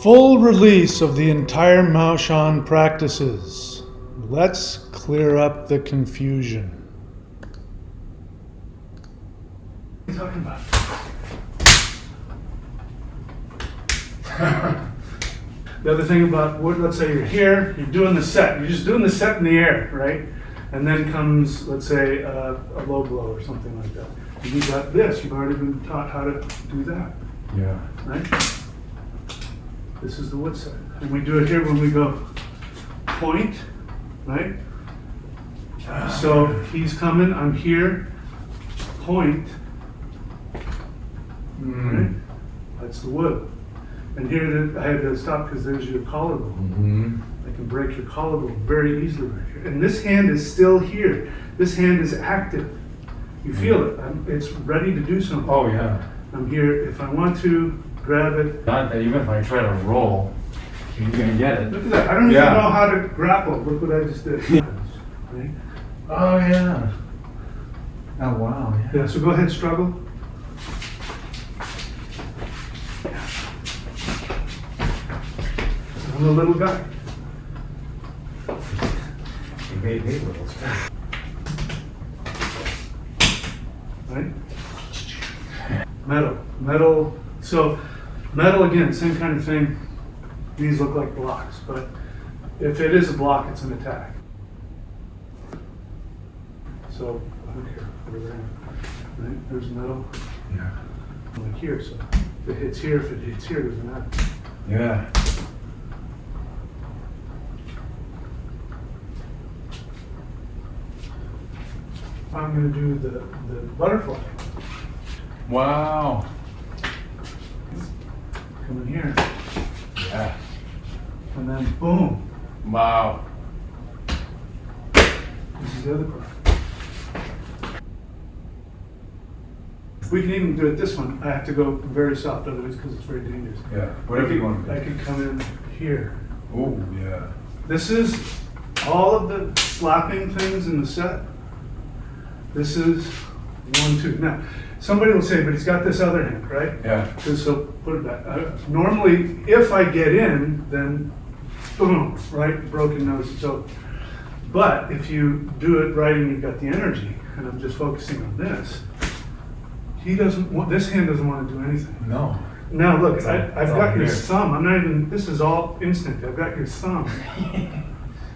full release of the entire Mao Shan practices. Let's clear up the confusion. What are you talking about? The other thing about wood, let's say you're here, you're doing the set. You're just doing the set in the air, right? And then comes, let's say, a low blow or something like that. And you got this. You've already been taught how to do that. Yeah. Right? This is the wood set. And we do it here when we go point, right? So he's coming, I'm here, point. Right? That's the wood. And here I had to stop because there's your collarbone. I can break your collarbone very easily right here. And this hand is still here. This hand is active. You feel it. It's ready to do something. Oh, yeah. I'm here. If I want to grab it. Not that even if I try to roll, you're going to get it. Look at that. I don't even know how to grapple. Look what I just did. Right? Oh, yeah. Oh, wow. Yeah, so go ahead, struggle. I'm a little guy. You made me little. Right? Metal. So metal again, same kind of thing. These look like blocks, but if it is a block, it's an attack. So look here, over there. Right? There's metal. Yeah. Like here, so if it hits here, it doesn't matter. Yeah. I'm going to do the butterfly. Wow. Come in here, Yeah. and then boom. Wow. This is the other part. We can even do it this one. I have to go very soft, otherwise, because it's very dangerous. Yeah. Whatever you want to I do. can come in here. Oh, yeah. This is all of the slapping things in the set. This is 1, 2. Now, somebody will say, but he's got this other hand, right? Yeah. So put it back. Normally, if I get in, then boom, right? Broken nose, it's over. But if you do it right and you've got the energy, and I'm just focusing on this, this hand doesn't want to do anything. No. Now look, It's all- I've it's all got your here. thumb. I'm not even, this is all instinct. I've got your thumb.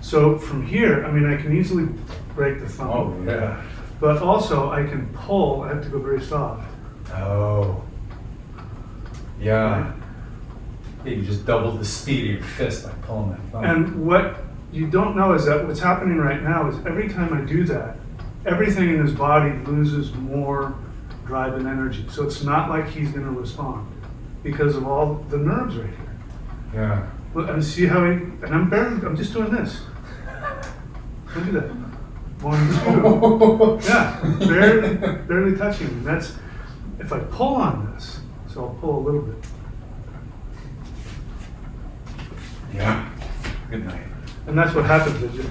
So from here, I mean, I can easily break the thumb. Oh, yeah. But also I can pull, I have to go very soft. Oh. Yeah. Yeah, you just doubled the speed of your fist by pulling that thumb. And what you don't know is that what's happening right now is every time I do that, everything in his body loses more drive and energy. So it's not like he's going to respond because of all the nerves right here. Yeah. Look, and see how and I'm just doing this. Look at that. 1, 2. Yeah, barely touching. And that's, if I pull on this, so I'll pull a little bit. Yeah. Good night. And that's what happens, is it?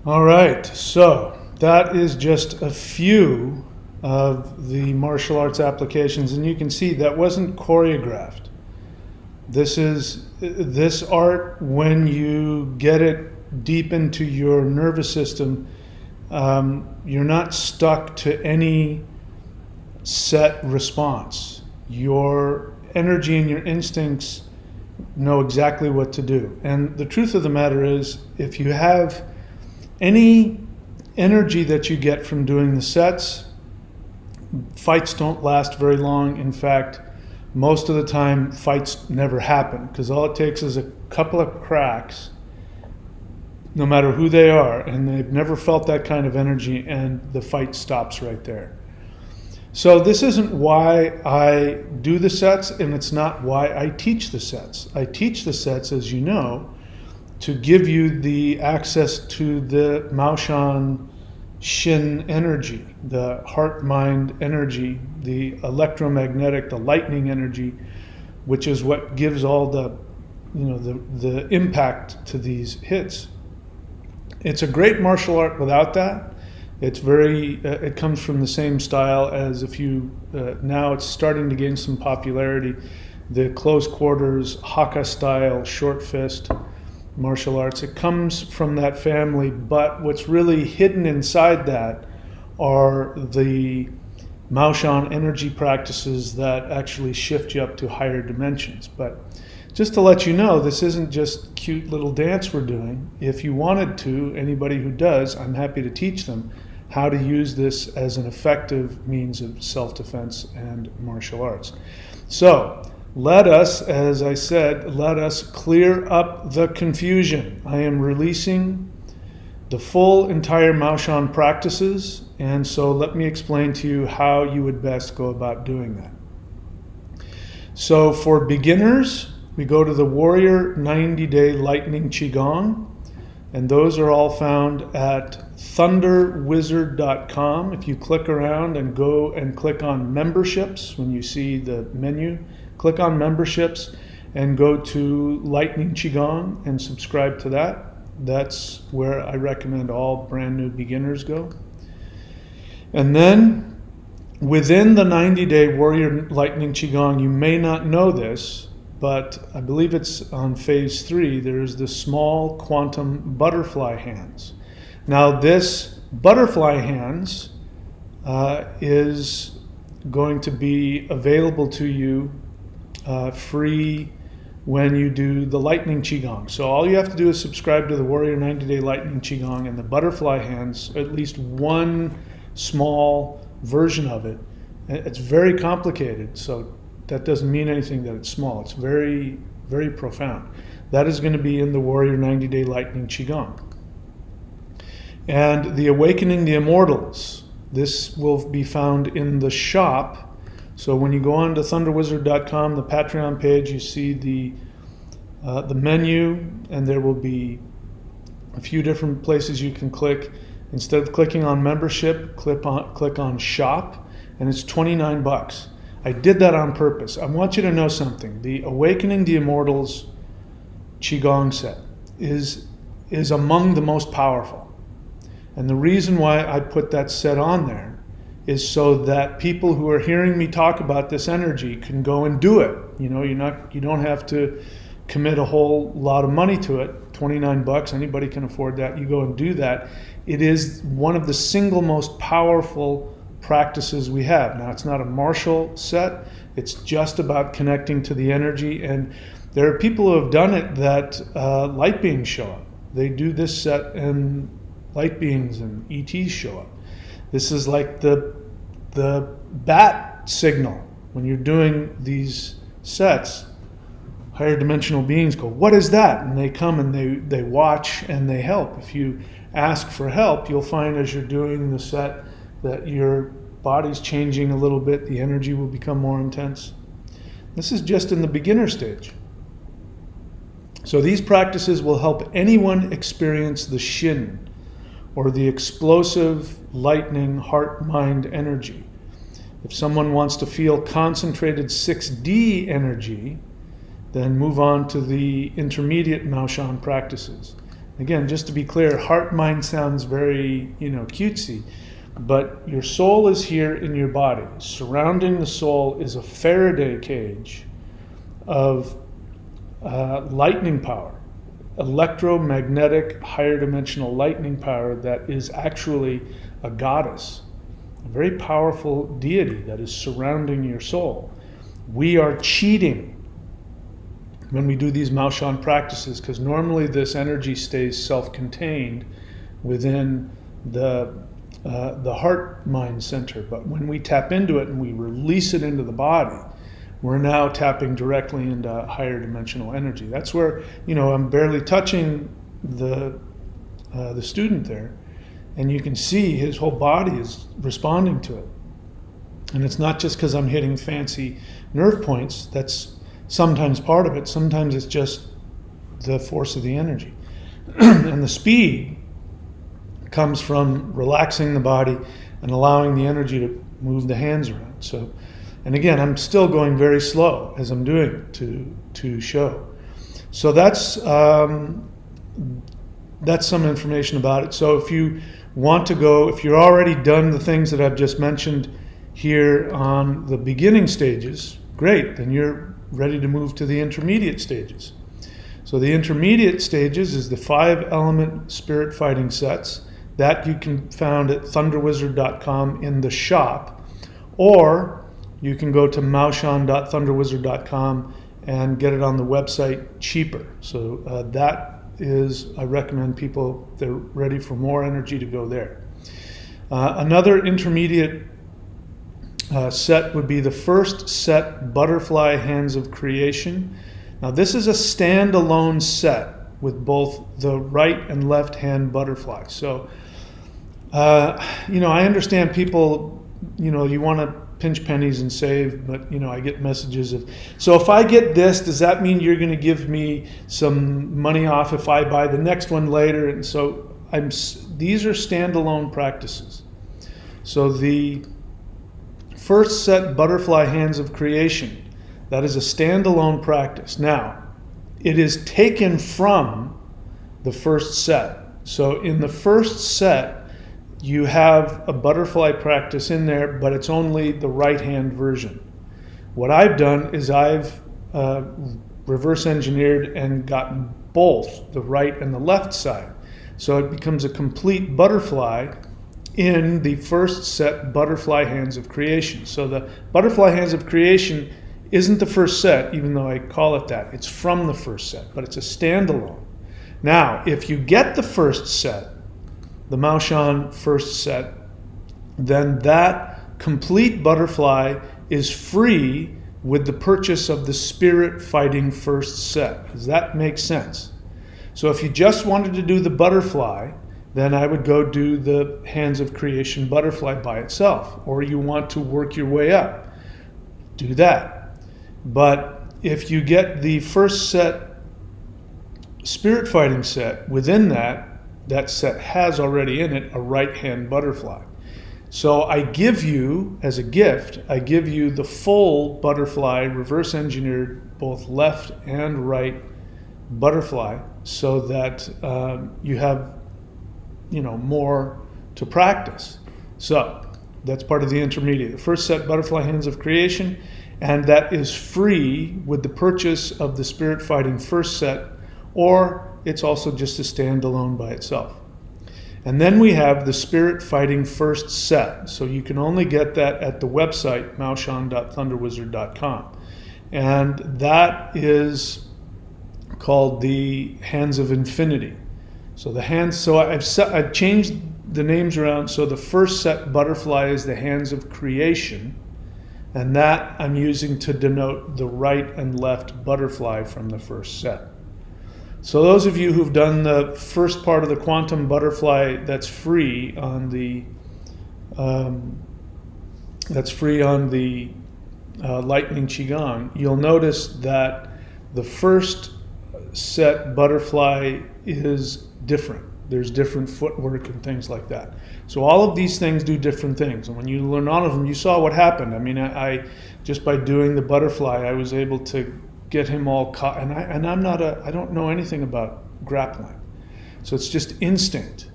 All right, so that is just a few of the martial arts applications, and you can see that wasn't choreographed. This art, when you get it deep into your nervous system, you're not stuck to any set response. Your energy and your instincts know exactly what to do. And the truth of the matter is, if you have any energy that you get from doing the sets, fights don't last very long. In fact, most of the time fights never happen because all it takes is a couple of cracks, no matter who they are, and they've never felt that kind of energy, and the fight stops right there. So this isn't why I do the sets, and it's not why I teach the sets. I teach the sets, as you know, to give you the access to the Mao Shan Shin energy, the heart-mind energy, the electromagnetic, the lightning energy, which is what gives all the impact to these hits. It's a great martial art without that. It's it comes from the same style as now it's starting to gain some popularity, the close quarters, haka style, short fist martial arts. It comes from that family, but what's really hidden inside that are the Mao Shan energy practices that actually shift you up to higher dimensions. But just to let you know, this isn't just cute little dance we're doing. If you wanted to, anybody who does, I'm happy to teach them how to use this as an effective means of self-defense and martial arts. So let us, as I said, let us clear up the confusion. I am releasing the full entire Mao Shan practices, and so let me explain to you how you would best go about doing that. So for beginners, we go to the Warrior 90-Day Lightning Qigong, and those are all found at thunderwizard.com. If you click around and go and click on memberships, when you see the menu, click on memberships and go to Lightning Qigong and subscribe to that. That's where I recommend all brand new beginners go. And then within the 90-Day Warrior Lightning Qigong, you may not know this, but I believe it's on phase 3, there's the small quantum butterfly hands. Now this butterfly hands is going to be available to you free when you do the Lightning Qigong. So all you have to do is subscribe to the Warrior 90-Day Lightning Qigong, and the butterfly hands, at least one small version of it. It's very complicated, so that doesn't mean anything that it's small. It's very, very profound. That is going to be in the Warrior 90-Day Lightning Qigong. And the Awakening the Immortals, this will be found in the shop. So when you go on to thunderwizard.com, the Patreon page, you see the menu, and there will be a few different places you can click. Instead of clicking on membership, click on shop, and it's $29. I did that on purpose. I want you to know something. The Awakening the Immortals Qigong set is among the most powerful. And the reason why I put that set on there is so that people who are hearing me talk about this energy can go and do it. You know, you don't have to commit a whole lot of money to it. $29, anybody can afford that. You go and do that. It is one of the single most powerful practices we have. Now, it's not a martial set. It's just about connecting to the energy. And there are people who have done it that light beings show up. They do this set and light beings and ETs show up. This is like the bat signal. When you're doing these sets, higher dimensional beings go, "What is that?" And they come and they watch and they help. If you ask for help, you'll find as you're doing the set that your body's changing a little bit, the energy will become more intense. This is just in the beginner stage. So these practices will help anyone experience the Shin, or the explosive lightning heart-mind energy. If someone wants to feel concentrated 6D energy, then move on to the intermediate Mao Shan practices. Again, just to be clear, heart-mind sounds very, cutesy, but your soul is here in your body. Surrounding the soul is a Faraday cage of lightning power, electromagnetic higher dimensional lightning power that is actually a goddess, a very powerful deity that is surrounding your soul. We are cheating when we do these Mao Shan practices, because normally this energy stays self-contained within the heart-mind center. But when we tap into it and we release it into the body, we're now tapping directly into higher dimensional energy. That's where, I'm barely touching the student there, and you can see his whole body is responding to it. And it's not just because I'm hitting fancy nerve points. That's sometimes part of it. Sometimes it's just the force of the energy. And the speed comes from relaxing the body and allowing the energy to move the hands around. So, and again, I'm still going very slow as I'm doing it to show. So that's some information about it. So if you want to go, if you're already done the things that I've just mentioned here on the beginning stages, great, then you're ready to move to the intermediate stages. So the intermediate stages is the 5-element spirit fighting sets that you can found at thunderwizard.com in the shop, or you can go to maoshan.thunderwizard.com and get it on the website cheaper. So that is, I recommend people, they're ready for more energy, to go there. Another intermediate set would be the first set Butterfly Hands of Creation. Now this is a standalone set with both the right and left hand butterfly. So, I understand people, you want to pinch pennies and save, but I get messages of, so if I get this, does that mean you're going to give me some money off if I buy the next one later? And so these are standalone practices. So the first set Butterfly Hands of Creation, that is a standalone practice. Now, it is taken from the first set. So in the first set, you have a butterfly practice in there, but it's only the right hand version. What I've done is I've reverse engineered and gotten both the right and the left side. So it becomes a complete butterfly in the first set Butterfly Hands of Creation. So the Butterfly Hands of Creation isn't the first set, even though I call it that. It's from the first set, but it's a standalone. Now, if you get the first set, the Mao Shan first set, then that complete butterfly is free with the purchase of the Spirit Fighting first set. Does that make sense? So if you just wanted to do the butterfly, then I would go do the Hands of Creation butterfly by itself. Or you want to work your way up, do that. But if you get the first set Spirit Fighting set, within that set has already in it a right hand butterfly. So I give you, as a gift, I give you the full butterfly, reverse engineered, both left and right butterfly, so that you have more to practice. So that's part of the intermediate. The first set, Butterfly Hands of Creation, and that is free with the purchase of the Spirit Fighting first set, or it's also just a standalone by itself. And then we have the Spirit Fighting first set. So you can only get that at the website, maoshan.thunderwizard.com. And that is called the Hands of Infinity. So the hands, so I've changed the names around. So the first set butterfly is the Hands of Creation, and that I'm using to denote the right and left butterfly from the first set. So those of you who've done the first part of the quantum butterfly, that's free on the Lightning Qigong, you'll notice that the first set butterfly is different. There's different footwork and things like that. So all of these things do different things. And when you learn all of them, you saw what happened. I mean, I just by doing the butterfly, I was able to get him all caught. And I don't know anything about grappling. So it's just instinct.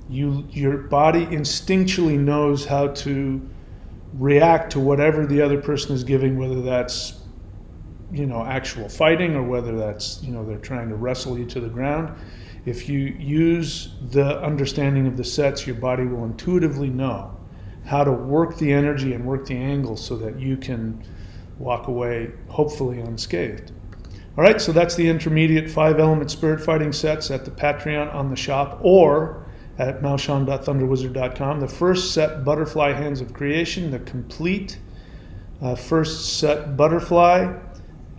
Your body instinctually knows how to react to whatever the other person is giving, whether that's actual fighting or whether that's they're trying to wrestle you to the ground. If you use the understanding of the sets, your body will intuitively know how to work the energy and work the angle so that you can walk away hopefully unscathed. All right, so that's the intermediate 5-element Spirit Fighting sets at the Patreon on the shop, or at maoshan.thunderwizard.com. The first set, Butterfly Hands of Creation, the complete first set butterfly,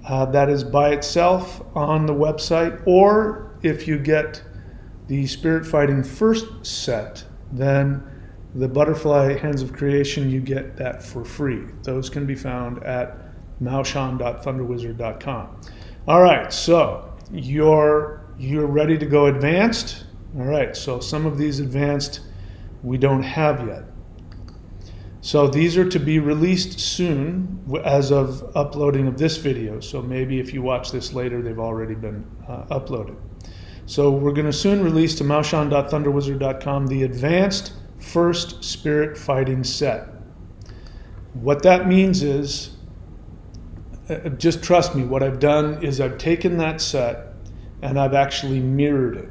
that is by itself on the website. Or if you get the Spirit Fighting first set, then the Butterfly Hands of Creation, you get that for free. Those can be found at maoshan.thunderwizard.com. All right, so you're ready to go advanced. All right, so some of these advanced we don't have yet. So these are to be released soon as of uploading of this video. So maybe if you watch this later, they've already been uploaded. So we're going to soon release to maoshan.thunderwizard.com the advanced first spirit fighting set. What that means is, just trust me, what I've done is I've taken that set and I've actually mirrored it.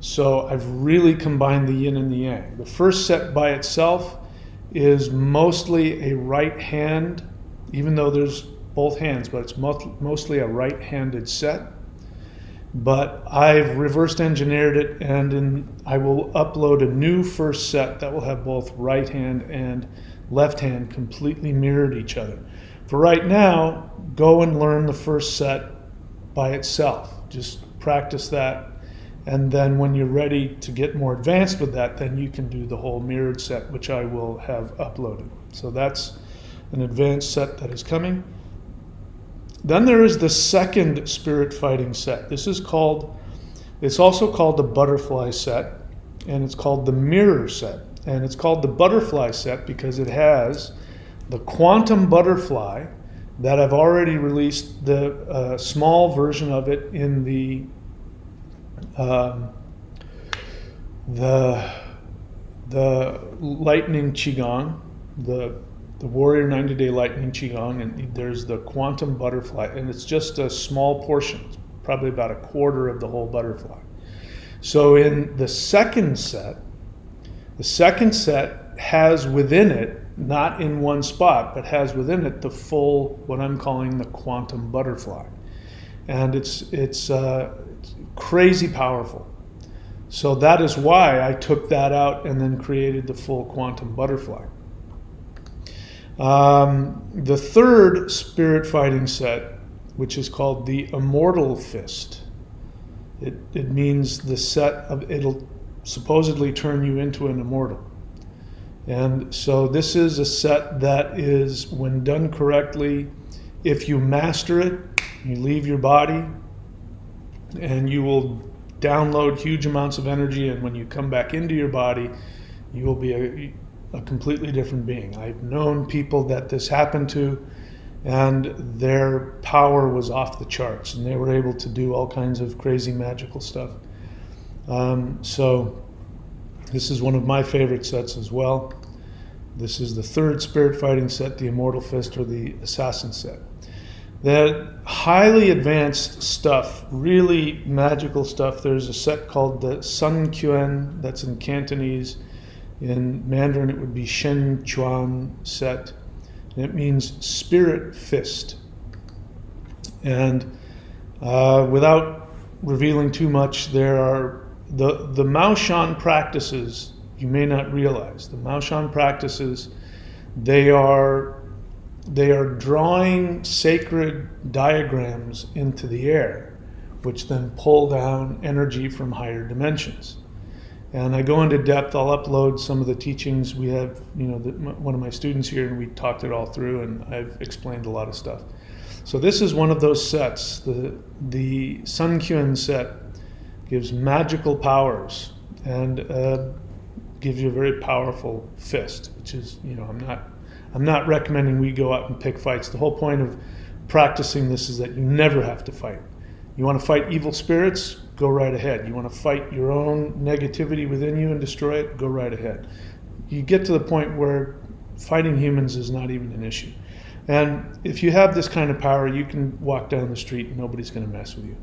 So I've really combined the yin and the yang. The first set by itself is mostly a right hand, even though there's both hands, but it's mostly a right-handed set. But I've reversed engineered it, and I will upload a new first set that will have both right hand and left hand completely mirrored each other. For right now, go and learn the first set by itself. Just practice that. And then when you're ready to get more advanced with that, then you can do the whole mirrored set, which I will have uploaded. So that's an advanced set that is coming. Then there is the second spirit fighting set. It's also called the butterfly set, and it's called the mirror set. And it's called the butterfly set because it has the quantum butterfly that I've already released the small version of it in the lightning qigong, the warrior 90-day lightning qigong, and there's the quantum butterfly, and it's just a small portion, it's probably about a quarter of the whole butterfly. So in the second set has within it, not in one spot, but has within it the full, what I'm calling the quantum butterfly, and it's crazy powerful. So that is why I took that out and then created the full quantum butterfly. The third spirit fighting set, which is called the Immortal Fist, it means the set of, it'll supposedly turn you into an immortal. And so this is a set that is, when done correctly, if you master it, you leave your body and you will download huge amounts of energy, and when you come back into your body, you will be a completely different being. I've known people that this happened to, and their power was off the charts, and they were able to do all kinds of crazy magical stuff. So this is one of my favorite sets as well. This is the third spirit fighting set, the Immortal Fist, or the Assassin set. That highly advanced stuff, really magical stuff. There's a set called the Sun Quan that's in Cantonese. In Mandarin, it would be Shen Chuan set. And it means spirit fist. And without revealing too much, there are the Mao Shan practices. You may not realize the Mao Shan practices. They are drawing sacred diagrams into the air, which then pull down energy from higher dimensions. And I go into depth. I'll upload some of the teachings. We have, one of my students here, and we talked it all through, and I've explained a lot of stuff. So this is one of those sets. The Sun Quan set gives magical powers and gives you a very powerful fist, which is, I'm not recommending we go out and pick fights. The whole point of practicing this is that you never have to fight. You want to fight evil spirits? Go right ahead. You want to fight your own negativity within you and destroy it? Go right ahead. You get to the point where fighting humans is not even an issue. And if you have this kind of power, you can walk down the street and nobody's going to mess with you.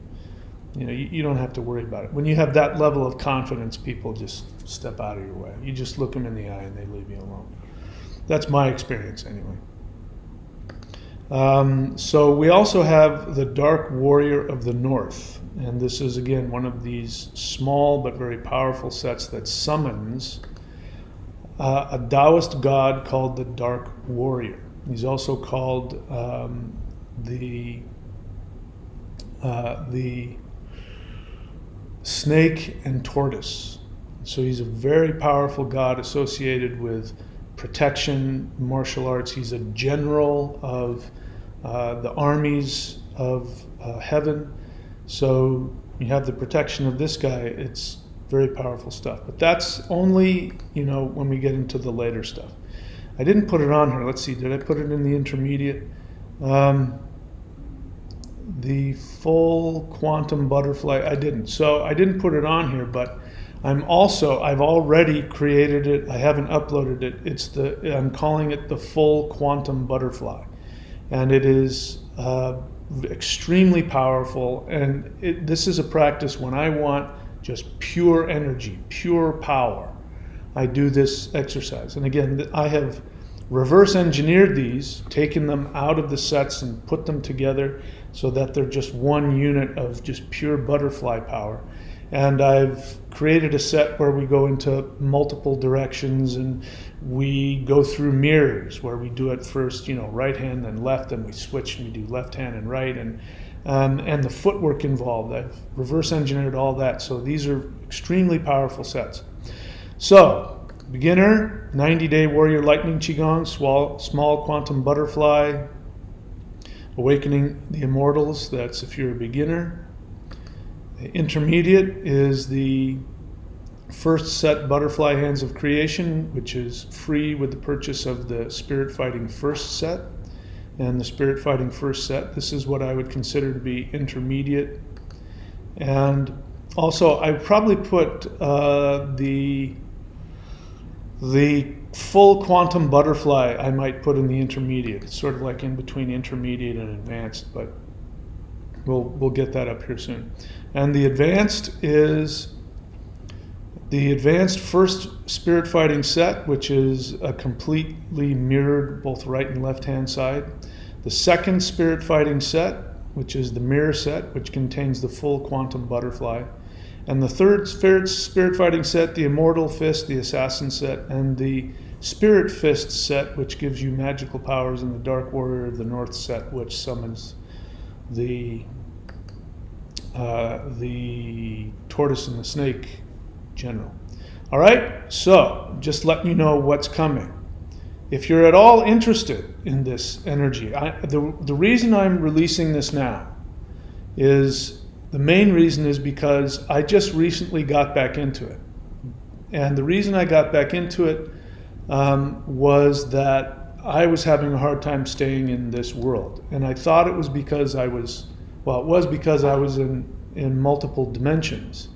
You don't have to worry about it. When you have that level of confidence, people just step out of your way. You just look them in the eye and they leave you alone. That's my experience anyway. So we also have the Dark Warrior of the North. And this is, again, one of these small but very powerful sets that summons a Taoist god called the Dark Warrior. He's also called the Snake and Tortoise. So he's a very powerful god associated with protection, martial arts. He's a general of the armies of heaven. So you have the protection of this guy. It's very powerful stuff. But that's only, when we get into the later stuff. I didn't put it on here. Let's see, did I put it in the intermediate? the full quantum butterfly. I didn't. So I didn't put it on here, but I've already created it. I haven't uploaded it. I'm calling it the full quantum butterfly. And it is extremely powerful. And this is a practice when I want just pure energy, pure power. I do this exercise. And again, I have reverse engineered these, taken them out of the sets and put them together so that they're just one unit of just pure butterfly power. And I've created a set where we go into multiple directions and we go through mirrors where we do it first, right hand then left, and we switch and we do left hand and right, and the footwork involved. I've reverse engineered all that. So these are extremely powerful sets. So, beginner, 90-day warrior lightning qigong, small quantum butterfly, awakening the immortals. That's if you're a beginner. Intermediate is the first set butterfly hands of creation, which is free with the purchase of the spirit fighting first set. And the spirit fighting first set, this is what I would consider to be intermediate. And also I probably put the full quantum butterfly I might put in the intermediate. It's sort of like in between intermediate and advanced, but we'll get that up here soon. And the advanced is the advanced first spirit fighting set, which is a completely mirrored both right and left hand side. The second spirit fighting set, which is the mirror set, which contains the full quantum butterfly. And the third spirit fighting set, the immortal fist, the assassin set, and the spirit fist set, which gives you magical powers, and the dark warrior of the north set, which summons the tortoise and the snake general. All right, so just letting you know what's coming. If you're at all interested in this energy, the reason I'm releasing this now is, the main reason is because I just recently got back into it. And the reason I got back into it was that I was having a hard time staying in this world. And I thought it was because I was in multiple dimensions.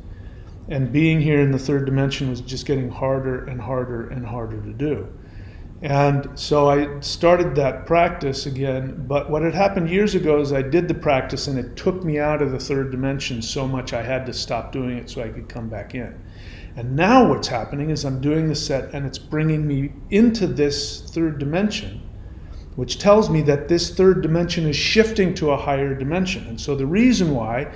And being here in the third dimension was just getting harder and harder and harder to do. And so I started that practice again, but what had happened years ago is I did the practice and it took me out of the third dimension so much I had to stop doing it so I could come back in. And now what's happening is I'm doing the set and it's bringing me into this third dimension, which tells me that this third dimension is shifting to a higher dimension. And so the reason why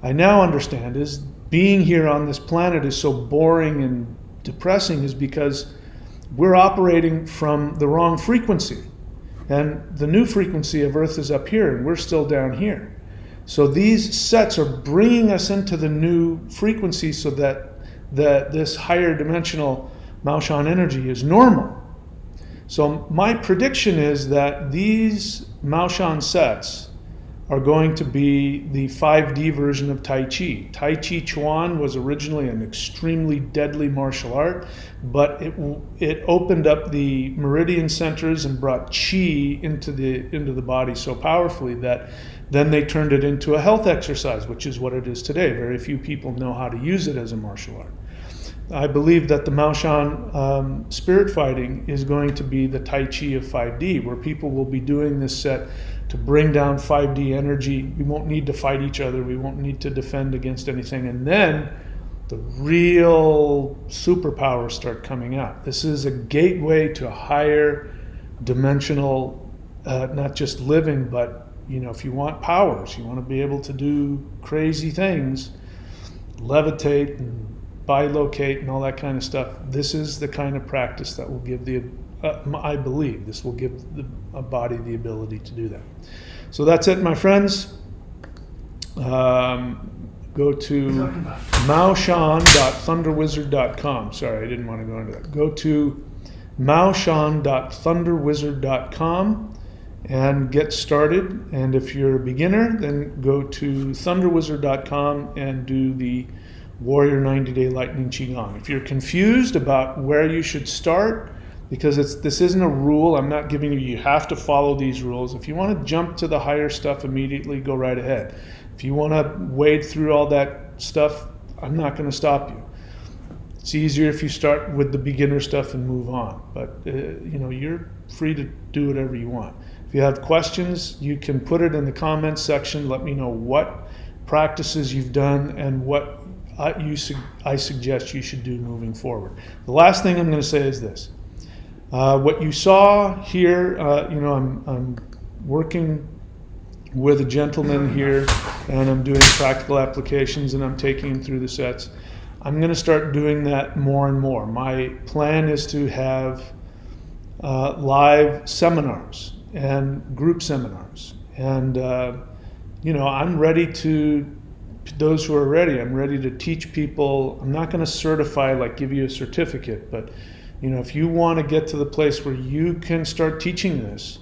I now understand is being here on this planet is so boring and depressing is because we're operating from the wrong frequency. And the new frequency of Earth is up here and we're still down here. So these sets are bringing us into the new frequency so that this higher dimensional Mao Shan energy is normal. So my prediction is that these Mao Shan sets are going to be the 5D version of Tai Chi. Tai Chi Chuan was originally an extremely deadly martial art, but it opened up the meridian centers and brought Qi into the body so powerfully that then they turned it into a health exercise, which is what it is today. Very few people know how to use it as a martial art. I believe that the Mao Shan spirit fighting is going to be the Tai Chi of 5D, where people will be doing this set to bring down 5D energy. We won't need to fight each other. We won't need to defend against anything. And then the real superpowers start coming out. This is a gateway to higher dimensional, not just living, but if you want powers, you want to be able to do crazy things, levitate and bilocate and all that kind of stuff. This is the kind of practice that will give I believe this will give a body the ability to do that. So that's it, my friends. Go to maoshan.thunderwizard.com. Sorry, I didn't want to go into that. Go to maoshan.thunderwizard.com and get started. And if you're a beginner, then go to thunderwizard.com and do the Warrior 90-Day Lightning Qigong. If you're confused about where you should start, because this isn't a rule. I'm not giving you have to follow these rules. If you want to jump to the higher stuff immediately, go right ahead. If you want to wade through all that stuff, I'm not going to stop you. It's easier if you start with the beginner stuff and move on, but you're free to do whatever you want. If you have questions, you can put it in the comments section. Let me know what practices you've done and what I suggest you should do moving forward. The last thing I'm going to say is this. What you saw here, I'm working with a gentleman here, and I'm doing practical applications, and I'm taking him through the sets. I'm going to start doing that more and more. My plan is to have live seminars and group seminars, and I'm ready to. Those who are ready, I'm ready to teach people. I'm not going to certify, like give you a certificate, but if you want to get to the place where you can start teaching this,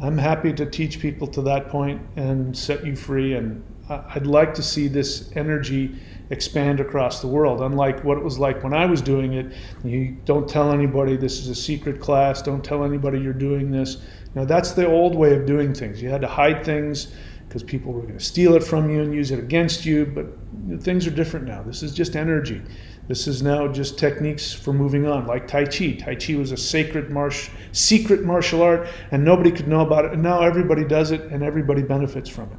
I'm happy to teach people to that point and set you free. And I'd like to see this energy expand across the world. Unlike what it was like when I was doing it, you don't tell anybody this is a secret class, don't tell anybody you're doing this. That's the old way of doing things. You had to hide things because people were going to steal it from you and use it against you, but things are different now. This is just energy. This is now just techniques for moving on, like Tai Chi. Tai Chi was a secret martial art, and nobody could know about it, and now everybody does it, and everybody benefits from it.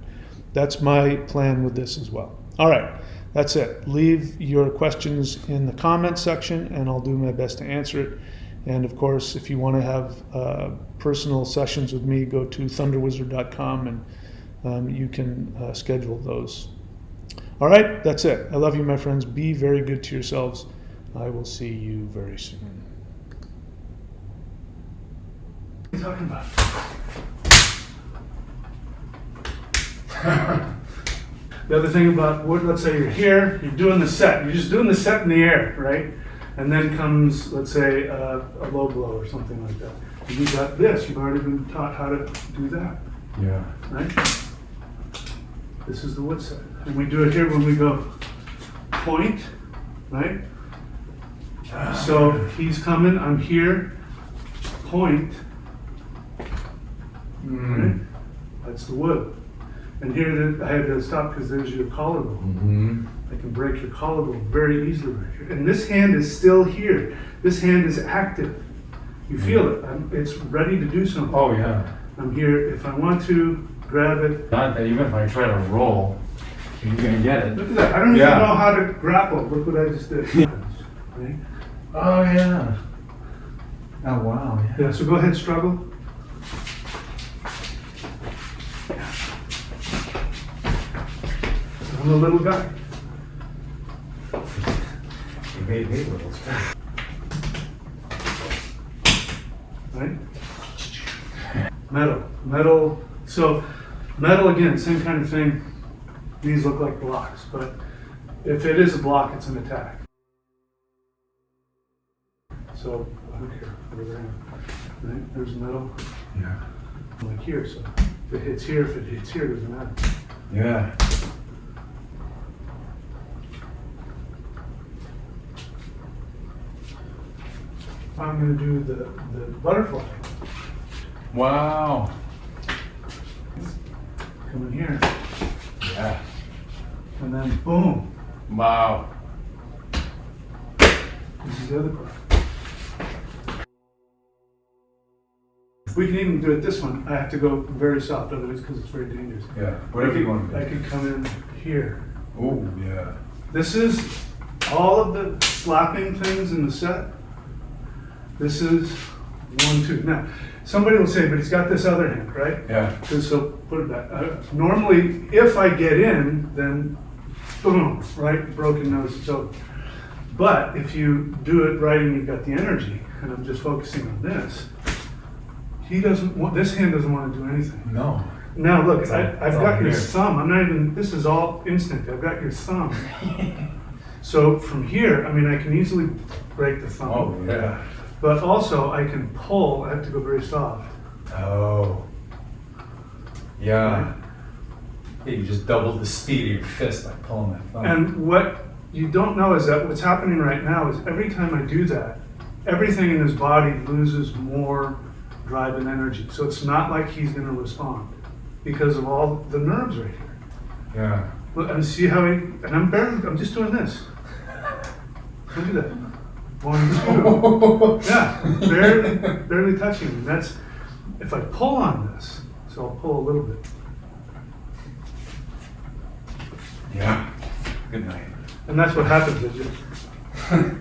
That's my plan with this as well. All right, that's it. Leave your questions in the comments section, and I'll do my best to answer it. And of course, if you want to have personal sessions with me, go to thunderwizard.com, and you can schedule those. All right, that's it. I love you, my friends. Be very good to yourselves. I will see you very soon. What are you talking about? The other thing about wood, let's say you're here, you're doing the set. You're just doing the set in the air, right? And then comes, let's say, a low blow or something like that. And you got this. You've already been taught how to do that. Yeah. Right? This is the wood set. And we do it here when we go point, right? So he's coming, I'm here, point, right? That's the wood. And here I had to stop because there's your collarbone. I can break your collarbone very easily right here. And this hand is still here. This hand is active. You feel it. It's ready to do something. Oh yeah. I'm here. If I want to grab it. Not that even if I try to roll, you're gonna get it. Look at that. I don't even know how to grapple. Look what I just did. Right? Oh yeah. Oh wow. Yeah, so go ahead, struggle. I'm a little guy. You made me little. Right? Metal. So metal again, same kind of thing. These look like blocks, but if it is a block, it's an attack. So look here, over there. Right? There's metal. Yeah. Like here, so if it hits here, it doesn't matter. Yeah. I'm going to do the butterfly. Wow. Come in here. Yeah. And then boom. Wow. This is the other part. We can even do it this one. I have to go very soft, otherwise because it's very dangerous. Yeah. Whatever you want to I do. could come in here. Oh yeah. This is all of the slapping things in the set. This is 1, 2. Now, somebody will say, but he's got this other hand, right? Yeah. So put it back. Normally, if I get in, then boom, right? Broken nose, it's over. But if you do it right and you've got the energy, and I'm just focusing on this, this hand doesn't want to do anything. No. Now look, I've got your here. thumb. I'm not even, this is all instinct. I've got your thumb. So from here, I mean, I can easily break the thumb. Oh yeah. But also I can pull, I have to go very soft. Oh. Yeah. Yeah, you just doubled the speed of your fist by pulling that thumb. And what you don't know is that what's happening right now is every time I do that, everything in his body loses more drive and energy. So it's not like he's going to respond because of all the nerves right here. Yeah. Look, and see how and I'm just doing this. Look at that. 1, 2. Yeah, barely touching. And that's, if I pull on this, so I'll pull a little bit. Yeah. Good night. And that's what happens.